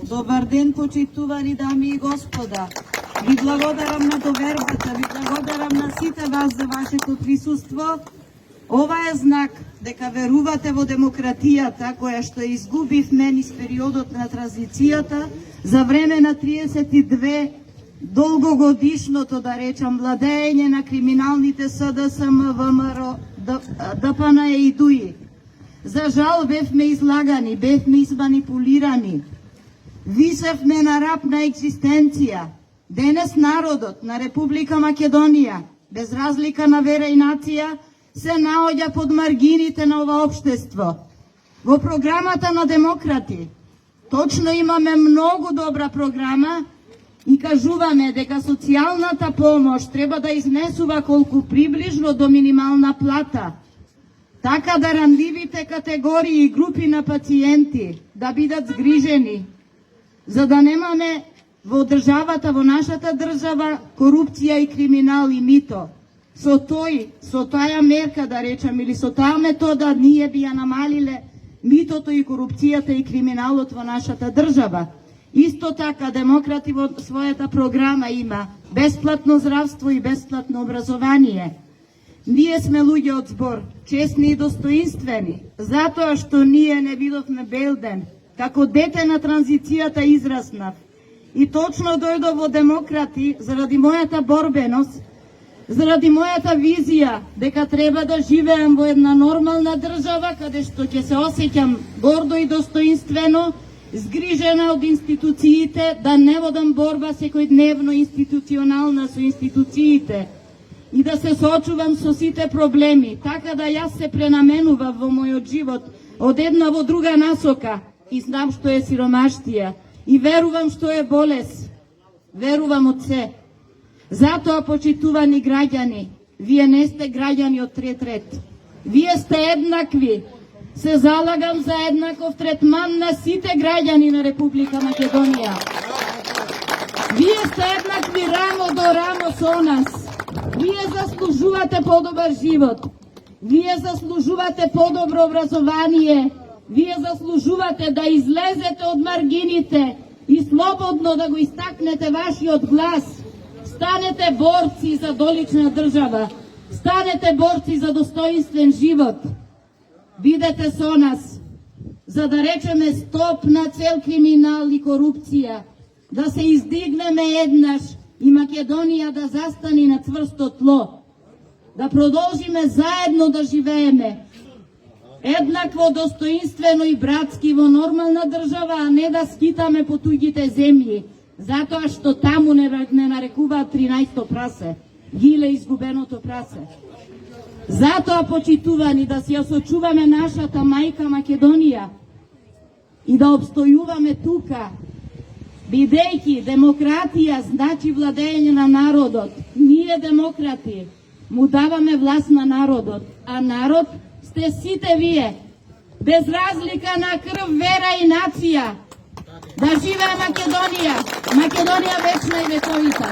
Добар ден, почитувани дами и господа. Ви благодарам на довербата, ви благодарам на сите вас за вашето присуство. Ова е знак дека верувате во демократијата која што изгубивме низ периодот на транзицијата за време на 32 долгогодишното, да речам, владење на криминалните СДСМ, ВМРО, ДПН и ДУИ. За жал бевме излагани, бевме изманипулирани. Висевме на раб на екзистенција. Денес народот на Република Македонија, без разлика на вера и нација, се наоѓа под маргините на ова општество. Во програмата на демократи, точно имаме многу добра програма и кажуваме дека социјалната помош треба да изнесува колку приближно до минимална плата, така да ранливите категории и групи на пациенти да бидат згрижени, за да немаме во државата, во нашата држава, корупција и криминал и мито. Со таа мерка, да речам, или со таа метода, ние би ја намалиле митото и корупцијата и криминалот во нашата држава. Исто така, демократи во својата програма има бесплатно здравство и бесплатно образование. Ние сме луѓе од збор, честни и достоинствени, затоа што ние не видовме бел ден. Како дете на транзицијата израснав и точно дојдов во демократи заради мојата борбеност, заради мојата визија дека треба да живеам во една нормална држава каде што ќе се осеќам гордо и достоинствено, згрижена од институциите, да не водам борба секојдневно институционална со институциите и да се соочувам со сите проблеми, така да јас се пренаменував во мојот живот од една во друга насока и знам што е сиромаштија и верувам што е болест. Верувам од се. Затоа, почитувани граѓани, вие не сте граѓани од трет ред. Вие сте еднакви. Се залагам за еднаков третман на сите граѓани на Република Македонија. Вие сте еднакви рамо до рамо со нас. Вие заслужувате подобар живот. Вие заслужувате подобро образование. Вие заслужувате да излезете од маргините и слободно да го истакнете вашиот глас. Станете борци за долична држава. Станете борци за достоинствен живот. Бидете со нас, за да речеме стоп на цел криминал и корупција, да се издигнеме еднаш и Македонија да застане на цврсто тло, да продолжиме заедно да живееме, еднакво достоинствено и братски во нормална држава, а не да скитаме по туѓите земји, затоа што таму не нарекуваат 13-то прасе, гиле изгубеното прасе. Затоа, почитувани, да си ја сочуваме нашата мајка Македонија и да обстојуваме тука, бидејќи демократија значи владење на народот. Ние демократи му даваме власт на народот, а народ сте сите вие, без разлика на крв, вера и нација. Да живее Македонија! Македонија вечна и вековита!